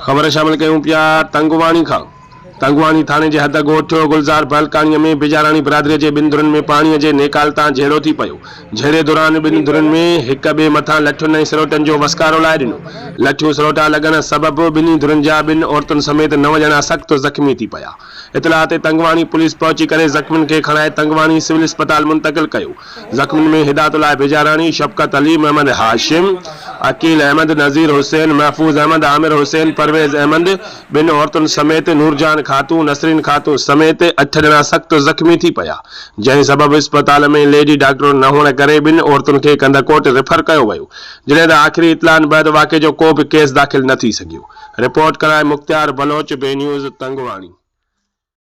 खबर शामिल कयूं पिया तंगवाणी खां। तंगवाणी थाणे जे हद ॻोठ गुलजार भलकाणी में बजराणी برادري जे ॿिनि धुरनि में पाणीअ जे नैकाल तां झेड़ो थी पियो। झेड़े दौरान ॿिनि धुरनि में हिक ॿिए मथां लठियुनि ऐं सरोटन जो वसकारो लाइ ॾिनो। लठियूं सरोटा लॻण सबबि ॿिन्ही धुरनि जा ॿिनि औरतुनि समेत 9 ॼणा सख़्त ज़ख्मी थी पिया। इत्लाह ते तंगवाणी पुलिस पहुची करे ज़ख्मिन खे खणाए तंगवाणी सिविल अस्पताल मुंतकिल कयो। ज़ख्मिन में हिदायतुल्लाह बजराणी, शफकत अली, मोहम्मद हाशिम, अकील अहमद, नज़ीर हुसैन, महफूज अहमद, आमिर हुसैन, परवेज अहमद, ॿिनि औरतुनि समेत नूरजान खातून, नसरीन खातून समेत 8 ॼणा सख़्त ज़ख्मी थी पिया, जंहिं सबबि अस्पताल में लेडी डॉक्टर न हुअण करे ॿिनि औरतुनि खे कंदकोट रेफर कयो वियो, जॾहिं त आख़िरी इत्लान बैदि वाक़े जो को बि केस दाख़िल न थी सघियो। रिपोर्ट कराए मुख्तियार, बलोच, बे न्यूज़, तंगवाणी।